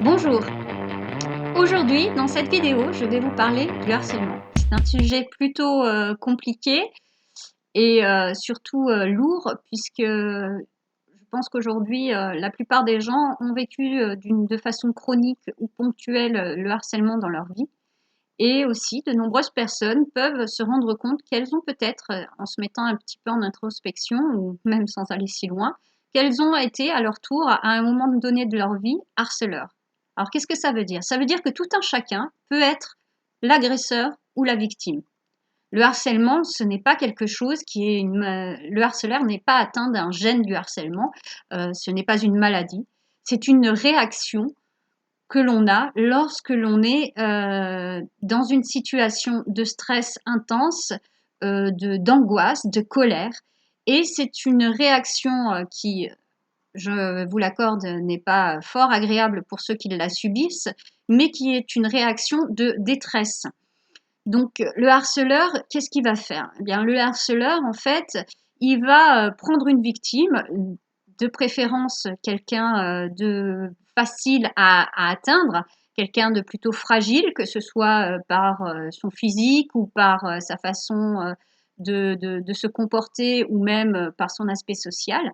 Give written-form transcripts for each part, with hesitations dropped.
Bonjour, aujourd'hui dans cette vidéo je vais vous parler du harcèlement. C'est un sujet plutôt compliqué et surtout lourd puisque je pense qu'aujourd'hui la plupart des gens ont vécu de façon chronique ou ponctuelle le harcèlement dans leur vie et aussi de nombreuses personnes peuvent se rendre compte qu'elles ont peut-être, en se mettant un petit peu en introspection ou même sans aller si loin, qu'elles ont été à leur tour à un moment donné de leur vie harceleurs. Alors qu'est-ce que ça veut dire? Ça veut dire que tout un chacun peut être l'agresseur ou la victime. Le harcèlement, ce n'est pas quelque chose qui est le harceleur n'est pas atteint d'un gène du harcèlement, ce n'est pas une maladie, c'est une réaction que l'on a lorsque l'on est dans une situation de stress intense, d'angoisse, de colère. Et c'est une réaction qui, je vous l'accorde, n'est pas fort agréable pour ceux qui la subissent, mais qui est une réaction de détresse. Donc le harceleur, qu'est-ce qu'il va faire? Eh bien, le harceleur, en fait, il va prendre une victime, de préférence quelqu'un de facile à atteindre, quelqu'un de plutôt fragile, que ce soit par son physique ou par sa façon de se comporter ou même par son aspect social.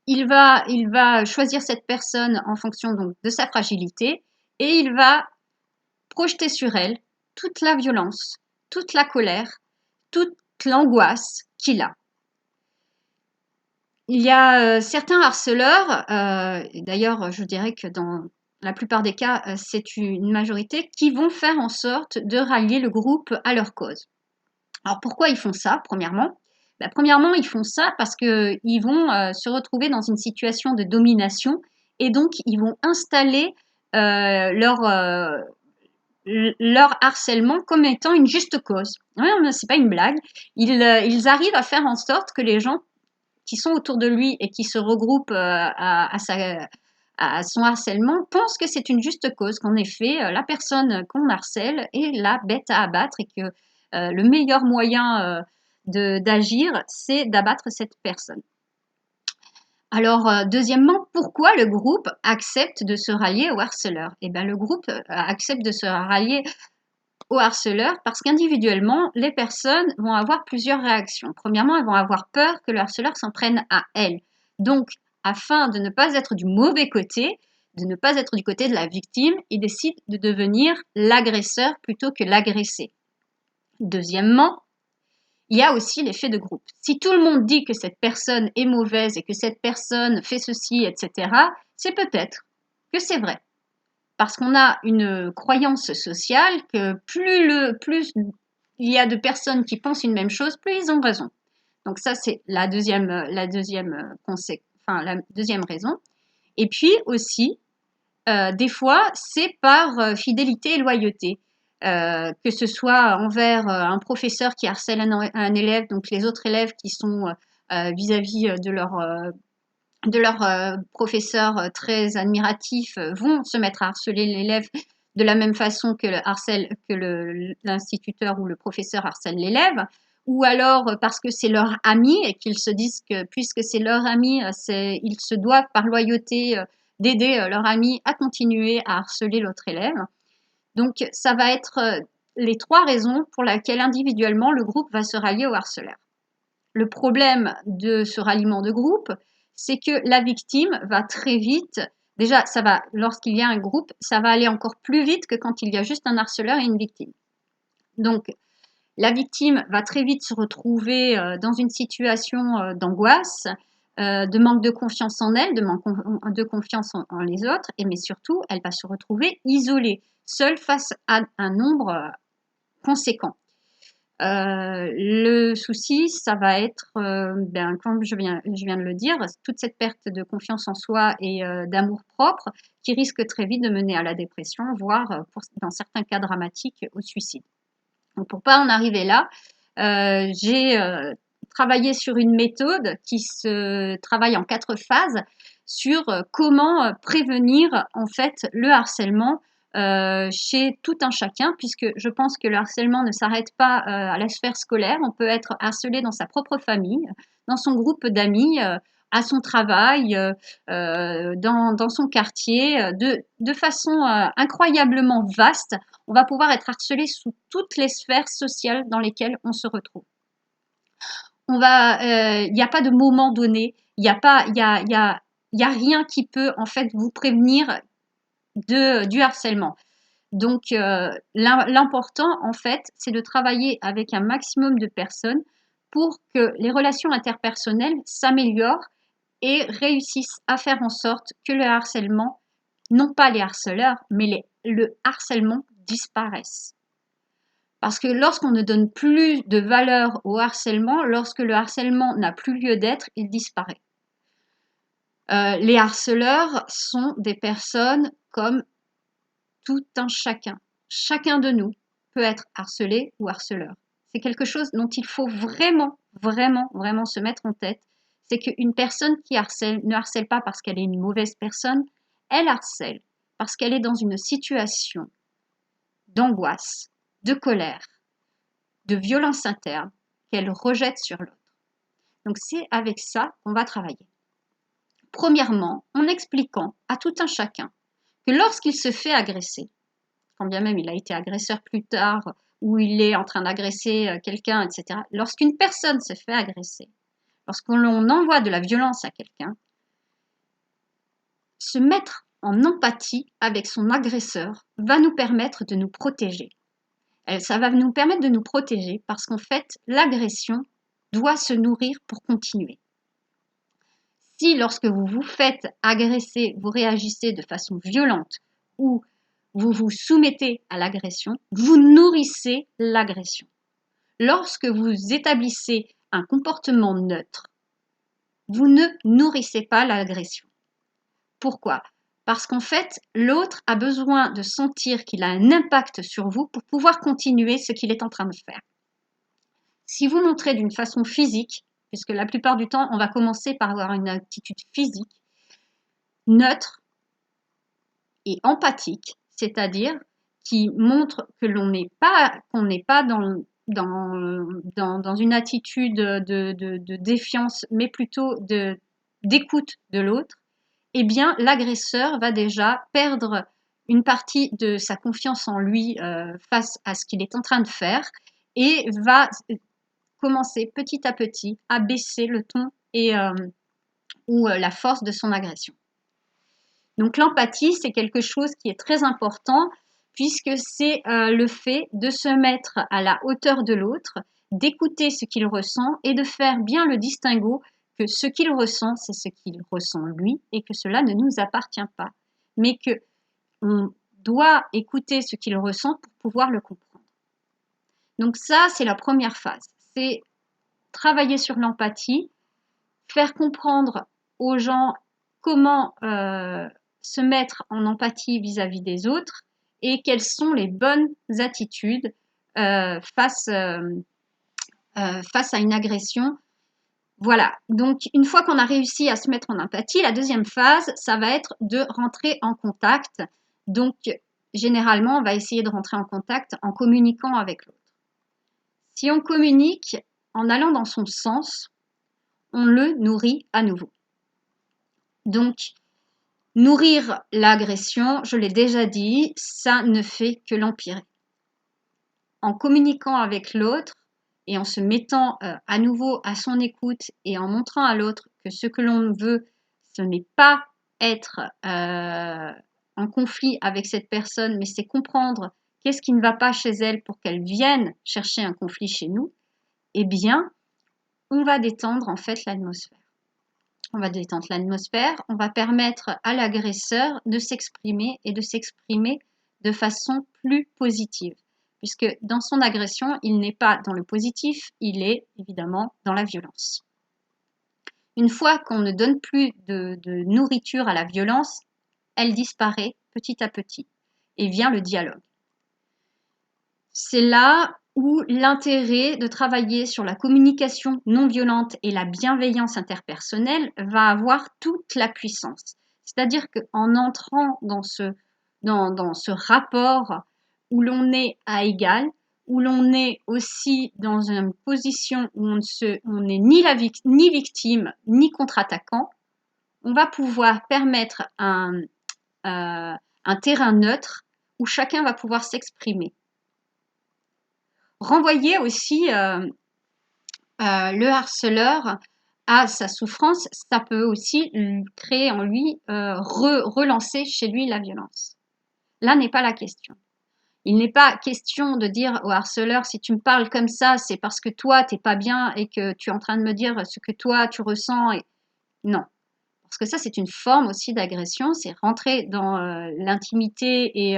Il va choisir cette personne en fonction donc de sa fragilité et il va projeter sur elle toute la violence, toute la colère, toute l'angoisse qu'il a. Il y a certains harceleurs, et d'ailleurs je dirais que dans la plupart des cas, c'est une majorité, qui vont faire en sorte de rallier le groupe à leur cause. Alors pourquoi ils font ça, premièrement? Premièrement, ils font ça parce qu'ils vont se retrouver dans une situation de domination et donc ils vont installer leur harcèlement comme étant une juste cause. Ouais, c'est pas une blague. Ils arrivent à faire en sorte que les gens qui sont autour de lui et qui se regroupent à son harcèlement pensent que c'est une juste cause, qu'en effet, la personne qu'on harcèle est la bête à abattre et que le meilleur moyen d'agir, c'est d'abattre cette personne. Alors, deuxièmement, pourquoi le groupe accepte de se rallier au harceleur? Eh bien, le groupe accepte de se rallier au harceleur parce qu'individuellement, les personnes vont avoir plusieurs réactions. Premièrement, elles vont avoir peur que le harceleur s'en prenne à elles. Donc, afin de ne pas être du mauvais côté, de ne pas être du côté de la victime, ils décident de devenir l'agresseur plutôt que l'agressé. Deuxièmement, il y a aussi l'effet de groupe. Si tout le monde dit que cette personne est mauvaise et que cette personne fait ceci, etc., c'est peut-être que c'est vrai. Parce qu'on a une croyance sociale que plus il y a de personnes qui pensent une même chose, plus ils ont raison. Donc ça, c'est la deuxième raison. Et puis aussi, des fois, c'est par fidélité et loyauté. Que ce soit envers un professeur qui harcèle un élève, donc les autres élèves qui sont vis-à-vis de leur professeur très admiratif vont se mettre à harceler l'élève de la même façon que l'instituteur ou le professeur harcèle l'élève, ou alors parce que c'est leur ami et qu'ils se disent que puisque c'est leur ami, ils se doivent par loyauté d'aider leur ami à continuer à harceler l'autre élève. Donc ça va être les trois raisons pour lesquelles individuellement le groupe va se rallier au harceleur. Le problème de ce ralliement de groupe, c'est que la victime va très vite, déjà, lorsqu'il y a un groupe, ça va aller encore plus vite que quand il y a juste un harceleur et une victime. Donc, la victime va très vite se retrouver dans une situation d'angoisse, de manque de confiance en elle, de manque de confiance en les autres, mais surtout, elle va se retrouver isolée, seule face à un nombre conséquent. Le souci, ça va être, comme je viens de le dire, toute cette perte de confiance en soi et d'amour-propre qui risque très vite de mener à la dépression, voire, dans certains cas dramatiques, au suicide. Donc pour pas en arriver là, j'ai travaillé sur une méthode qui se travaille en 4 phases sur comment prévenir en fait le harcèlement chez tout un chacun, puisque je pense que le harcèlement ne s'arrête pas à la sphère scolaire. On peut être harcelé dans sa propre famille, dans son groupe d'amis, à son travail, dans son quartier, de façon incroyablement vaste. On va pouvoir être harcelé sous toutes les sphères sociales dans lesquelles on se retrouve. Il n'y a pas de moment donné, il n'y a pas, il y a rien qui peut en fait vous prévenir du harcèlement. Donc, l'important, en fait, c'est de travailler avec un maximum de personnes pour que les relations interpersonnelles s'améliorent et réussissent à faire en sorte que le harcèlement, non pas les harceleurs, mais le harcèlement disparaisse. Parce que lorsqu'on ne donne plus de valeur au harcèlement, lorsque le harcèlement n'a plus lieu d'être, il disparaît. Les harceleurs sont des personnes comme tout un chacun. Chacun de nous peut être harcelé ou harceleur. C'est quelque chose dont il faut vraiment, vraiment, vraiment se mettre en tête. C'est qu'une personne qui harcèle ne harcèle pas parce qu'elle est une mauvaise personne, elle harcèle parce qu'elle est dans une situation d'angoisse, de colère, de violence interne qu'elle rejette sur l'autre. Donc c'est avec ça qu'on va travailler. Premièrement, en expliquant à tout un chacun que lorsqu'il se fait agresser, quand bien même il a été agresseur plus tard, ou il est en train d'agresser quelqu'un, etc. Lorsqu'une personne se fait agresser, lorsqu'on envoie de la violence à quelqu'un, se mettre en empathie avec son agresseur va nous permettre de nous protéger. Ça va nous permettre de nous protéger parce qu'en fait, l'agression doit se nourrir pour continuer. Si lorsque vous vous faites agresser, vous réagissez de façon violente ou vous vous soumettez à l'agression, vous nourrissez l'agression. Lorsque vous établissez un comportement neutre, vous ne nourrissez pas l'agression. Pourquoi ? Parce qu'en fait, l'autre a besoin de sentir qu'il a un impact sur vous pour pouvoir continuer ce qu'il est en train de faire. Si vous montrez d'une façon physique, puisque la plupart du temps, on va commencer par avoir une attitude physique, neutre et empathique, c'est-à-dire qui montre que qu'on n'est pas dans une attitude de défiance, mais plutôt d'écoute de l'autre, eh bien, l'agresseur va déjà perdre une partie de sa confiance en lui face à ce qu'il est en train de faire et va commencer petit à petit à baisser le ton ou la force de son agression. Donc l'empathie, c'est quelque chose qui est très important puisque c'est le fait de se mettre à la hauteur de l'autre, d'écouter ce qu'il ressent et de faire bien le distinguo que ce qu'il ressent, c'est ce qu'il ressent lui et que cela ne nous appartient pas, mais que on doit écouter ce qu'il ressent pour pouvoir le comprendre. Donc ça, c'est la première phase. C'est travailler sur l'empathie, faire comprendre aux gens comment se mettre en empathie vis-à-vis des autres et quelles sont les bonnes attitudes face à une agression. Voilà, donc une fois qu'on a réussi à se mettre en empathie, la deuxième phase, ça va être de rentrer en contact. Donc, généralement, on va essayer de rentrer en contact en communiquant avec l'autre. Si on communique en allant dans son sens, on le nourrit à nouveau. Donc, nourrir l'agression, je l'ai déjà dit, ça ne fait que l'empirer. En communiquant avec l'autre et en se mettant à nouveau à son écoute et en montrant à l'autre que ce que l'on veut, ce n'est pas être en conflit avec cette personne, mais c'est comprendre qu'est-ce qui ne va pas chez elle pour qu'elle vienne chercher un conflit chez nous, eh bien, on va détendre en fait l'atmosphère. On va détendre l'atmosphère, on va permettre à l'agresseur de s'exprimer et de s'exprimer de façon plus positive. Puisque dans son agression, il n'est pas dans le positif, il est évidemment dans la violence. Une fois qu'on ne donne plus de nourriture à la violence, elle disparaît petit à petit et vient le dialogue. C'est là où l'intérêt de travailler sur la communication non violente et la bienveillance interpersonnelle va avoir toute la puissance. C'est-à-dire qu'en entrant dans ce rapport où l'on est à égal, où l'on est aussi dans une position où on n'est ni victime, ni contre-attaquant, on va pouvoir permettre un terrain neutre où chacun va pouvoir s'exprimer. Renvoyer aussi le harceleur à sa souffrance, ça peut aussi créer en lui, relancer chez lui la violence. Là n'est pas la question. Il n'est pas question de dire au harceleur, si tu me parles comme ça, c'est parce que toi, t'es pas bien et que tu es en train de me dire ce que toi, tu ressens. Non. Parce que ça, c'est une forme aussi d'agression, c'est rentrer dans l'intimité et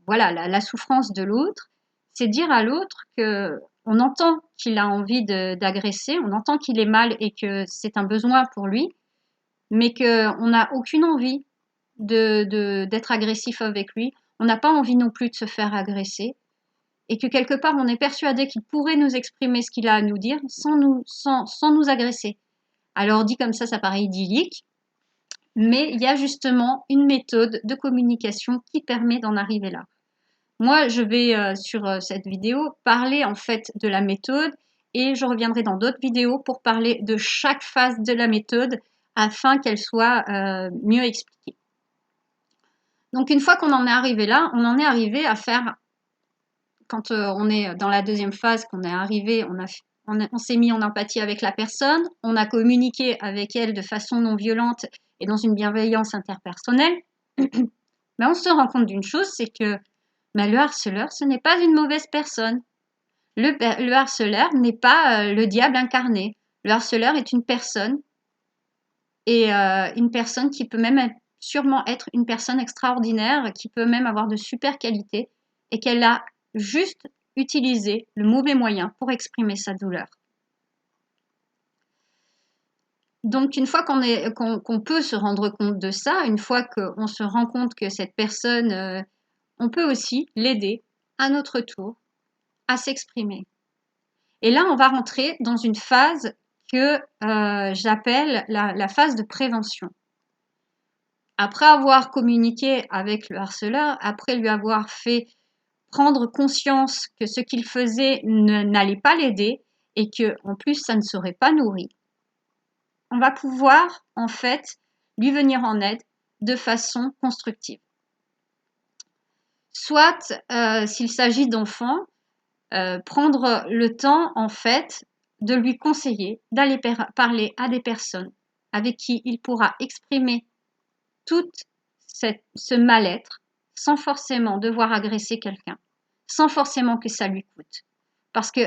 voilà, la souffrance de l'autre. C'est dire à l'autre que on entend qu'il a envie d'agresser, on entend qu'il est mal et que c'est un besoin pour lui, mais qu'on n'a aucune envie d'être agressif avec lui. On n'a pas envie non plus de se faire agresser. Et que quelque part, on est persuadé qu'il pourrait nous exprimer ce qu'il a à nous dire sans nous agresser. Alors dit comme ça paraît idyllique, mais il y a justement une méthode de communication qui permet d'en arriver là. Moi, je vais sur cette vidéo parler en fait de la méthode et je reviendrai dans d'autres vidéos pour parler de chaque phase de la méthode afin qu'elle soit mieux expliquée. Donc une fois qu'on en est arrivé là, on en est arrivé à faire, quand on est dans la deuxième phase, qu'on est arrivé, on s'est mis en empathie avec la personne, on a communiqué avec elle de façon non violente et dans une bienveillance interpersonnelle, mais on se rend compte d'une chose, c'est que le harceleur, ce n'est pas une mauvaise personne. Le harceleur n'est pas le diable incarné. Le harceleur est une personne et une personne qui peut même sûrement être une personne extraordinaire, qui peut même avoir de super qualités et qu'elle a juste utilisé le mauvais moyen pour exprimer sa douleur. Donc une fois qu'on peut se rendre compte de ça, une fois qu'on se rend compte que cette personne, on peut aussi l'aider à notre tour à s'exprimer. Et là, on va rentrer dans une phase que j'appelle la phase de prévention. Après avoir communiqué avec le harceleur, après lui avoir fait prendre conscience que ce qu'il faisait n'allait pas l'aider et que en plus ça ne serait pas nourri, on va pouvoir en fait lui venir en aide de façon constructive. Soit s'il s'agit d'enfants, prendre le temps en fait de lui conseiller d'aller parler à des personnes avec qui il pourra exprimer tout ce mal-être sans forcément devoir agresser quelqu'un, sans forcément que ça lui coûte. Parce que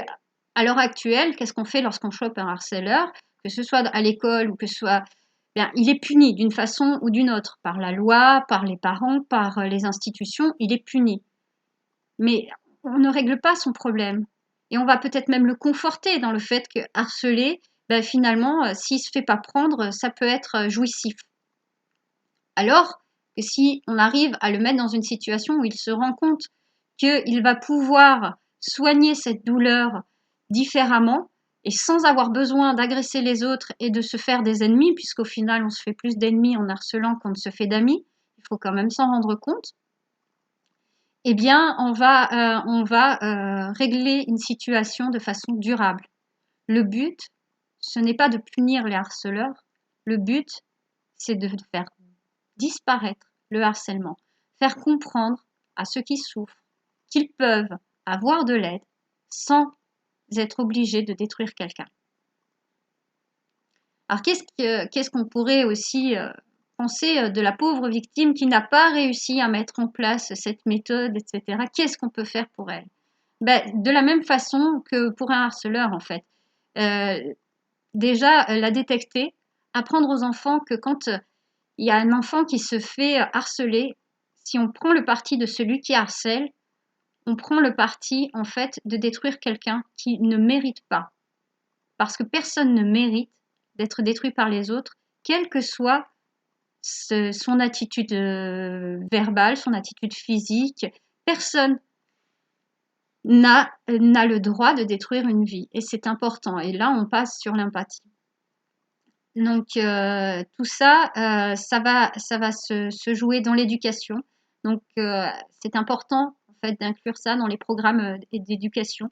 à l'heure actuelle, qu'est-ce qu'on fait lorsqu'on chope un harceleur, que ce soit à l'école ou que ce soit... Bien, il est puni d'une façon ou d'une autre, par la loi, par les parents, par les institutions, il est puni. Mais on ne règle pas son problème. Et on va peut-être même le conforter dans le fait que harceler, ben finalement, s'il ne se fait pas prendre, ça peut être jouissif. Alors que si on arrive à le mettre dans une situation où il se rend compte qu'il va pouvoir soigner cette douleur différemment et sans avoir besoin d'agresser les autres et de se faire des ennemis, puisqu'au final on se fait plus d'ennemis en harcelant qu'on ne se fait d'amis, il faut quand même s'en rendre compte, eh bien on va régler une situation de façon durable. Le but, ce n'est pas de punir les harceleurs, le but, c'est de faire disparaître le harcèlement, faire comprendre à ceux qui souffrent qu'ils peuvent avoir de l'aide sans être obligés de détruire quelqu'un. Alors qu'est-ce qu'on pourrait aussi penser de la pauvre victime qui n'a pas réussi à mettre en place cette méthode, etc. Qu'est-ce qu'on peut faire pour elle? De la même façon que pour un harceleur en fait. Déjà, la détecter, apprendre aux enfants que quand il y a un enfant qui se fait harceler, si on prend le parti de celui qui harcèle, on prend le parti en fait de détruire quelqu'un qui ne mérite pas. Parce que personne ne mérite d'être détruit par les autres, quelle que soit son attitude verbale, son attitude physique. Personne n'a le droit de détruire une vie. Et c'est important. Et là, on passe sur l'empathie. Donc tout ça, ça va se jouer dans l'éducation. Donc c'est important en fait, d'inclure ça dans les programmes d'éducation.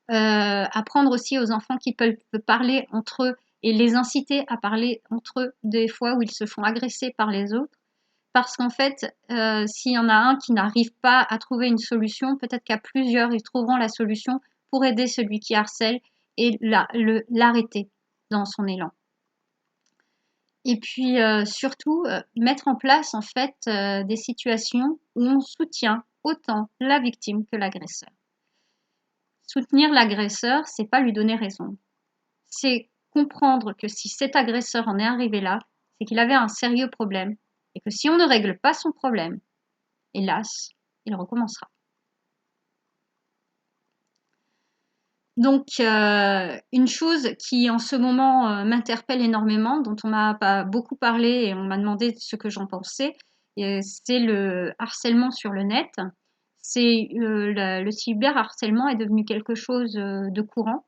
Apprendre aussi aux enfants qui peuvent parler entre eux et les inciter à parler entre eux des fois où ils se font agresser par les autres. Parce qu'en fait, s'il y en a un qui n'arrive pas à trouver une solution, peut-être qu'à plusieurs, ils trouveront la solution pour aider celui qui harcèle et l'arrêter dans son élan. Et puis surtout, mettre en place en fait des situations où on soutient autant la victime que l'agresseur. Soutenir l'agresseur, c'est pas lui donner raison. C'est comprendre que si cet agresseur en est arrivé là, c'est qu'il avait un sérieux problème et que si on ne règle pas son problème, hélas, il recommencera. Donc, une chose qui en ce moment m'interpelle énormément, dont on m'a pas beaucoup parlé et on m'a demandé ce que j'en pensais, c'est le harcèlement sur le net. Le cyberharcèlement est devenu quelque chose de courant,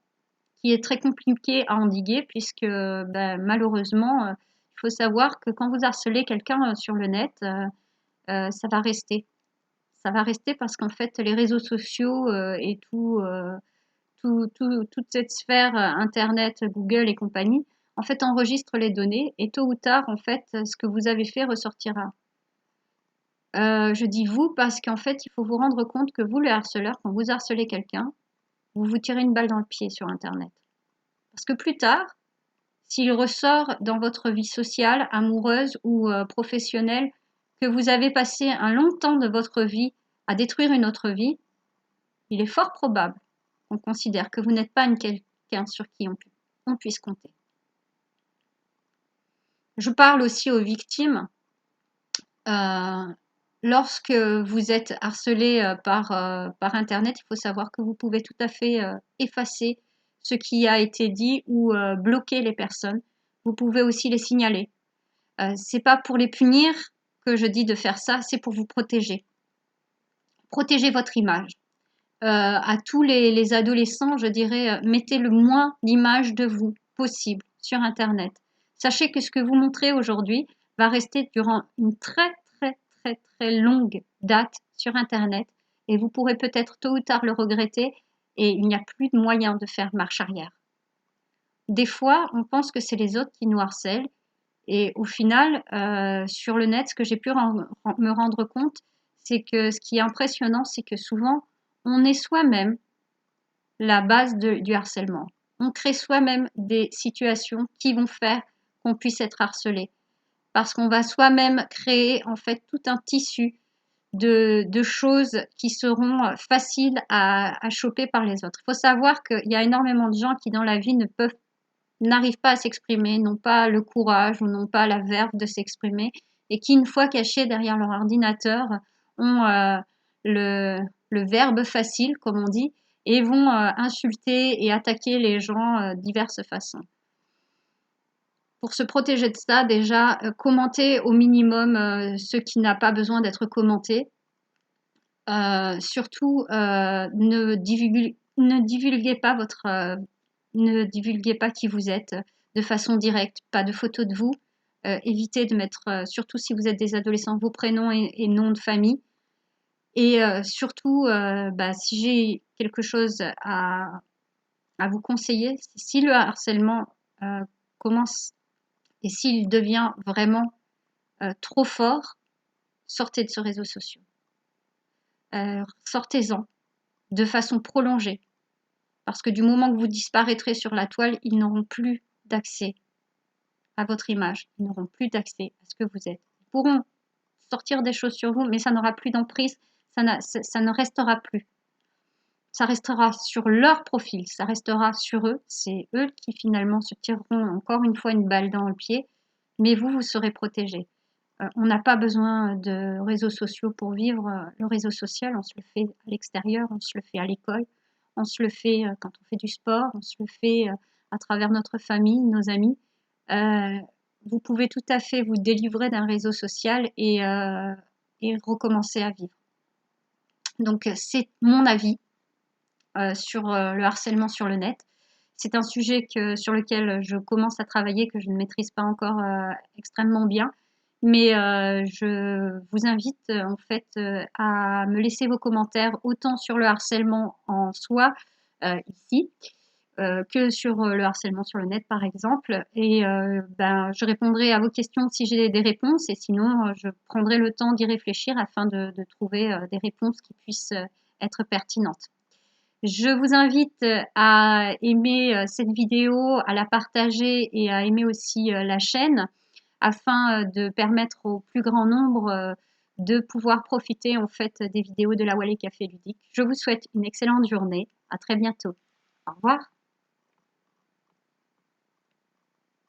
qui est très compliqué à endiguer, puisque malheureusement, il faut savoir que quand vous harcelez quelqu'un sur le net, ça va rester. Ça va rester parce qu'en fait, les réseaux sociaux et toute cette sphère Internet, Google et compagnie, en fait, enregistre les données et tôt ou tard, en fait, ce que vous avez fait ressortira. Je dis vous parce qu'en fait, il faut vous rendre compte que vous, le harceleur, quand vous harcelez quelqu'un, vous vous tirez une balle dans le pied sur Internet. Parce que plus tard, s'il ressort dans votre vie sociale, amoureuse ou professionnelle, que vous avez passé un long temps de votre vie à détruire une autre vie, il est fort probable qu'on considère que vous n'êtes pas quelqu'un sur qui on puisse compter. Je parle aussi aux victimes. Lorsque vous êtes harcelé par Internet, il faut savoir que vous pouvez tout à fait effacer ce qui a été dit ou bloquer les personnes. Vous pouvez aussi les signaler. C'est pas pour les punir que je dis de faire ça, c'est pour vous protéger. Protégez votre image. À tous les adolescents, je dirais, mettez le moins d'images de vous possible sur Internet. Sachez que ce que vous montrez aujourd'hui va rester durant une très très très très longue date sur Internet et vous pourrez peut-être tôt ou tard le regretter et il n'y a plus de moyen de faire marche arrière. Des fois, on pense que c'est les autres qui nous harcèlent et au final, sur le net, ce que j'ai pu me rendre compte, c'est que ce qui est impressionnant, c'est que souvent, on est soi-même la base du harcèlement. On crée soi-même des situations qui vont faire qu'on puisse être harcelé. Parce qu'on va soi-même créer en fait tout un tissu de choses qui seront faciles à choper par les autres. Il faut savoir qu'il y a énormément de gens qui dans la vie n'arrivent pas à s'exprimer, n'ont pas le courage ou n'ont pas la verve de s'exprimer et qui, une fois cachés derrière leur ordinateur, ont le verbe facile, comme on dit, et vont insulter et attaquer les gens de diverses façons. Pour se protéger de ça, déjà, commentez au minimum ce qui n'a pas besoin d'être commenté. Surtout, ne divulguez pas ne divulguez pas qui vous êtes de façon directe, pas de photos de vous. Évitez de mettre, surtout si vous êtes des adolescents, vos prénoms et noms de famille. Et surtout, si j'ai quelque chose à vous conseiller, si le harcèlement commence et s'il devient vraiment trop fort, sortez de ce réseau social. Sortez-en de façon prolongée. Parce que du moment que vous disparaîtrez sur la toile, ils n'auront plus d'accès à votre image. Ils n'auront plus d'accès à ce que vous êtes. Ils pourront sortir des choses sur vous, mais ça n'aura plus d'emprise, ça ne restera plus. Ça restera sur leur profil, ça restera sur eux. C'est eux qui finalement se tireront encore une fois une balle dans le pied, mais vous serez protégés. On n'a pas besoin de réseaux sociaux pour vivre. Le réseau social, on se le fait à l'extérieur, on se le fait à l'école, on se le fait quand on fait du sport, on se le fait à travers notre famille, nos amis. Vous pouvez tout à fait vous délivrer d'un réseau social et recommencer à vivre. Donc c'est mon avis sur le harcèlement sur le net. C'est un sujet sur lequel je commence à travailler, que je ne maîtrise pas encore extrêmement bien. Mais je vous invite en fait à me laisser vos commentaires autant sur le harcèlement en soi, ici, que sur le harcèlement sur le net par exemple. Et ben, je répondrai à vos questions si j'ai des réponses et sinon je prendrai le temps d'y réfléchir afin de trouver des réponses qui puissent être pertinentes. Je vous invite à aimer cette vidéo, à la partager et à aimer aussi la chaîne afin de permettre au plus grand nombre de pouvoir profiter en fait des vidéos de la Wallet Café Ludique. Je vous souhaite une excellente journée. À très bientôt. Au revoir.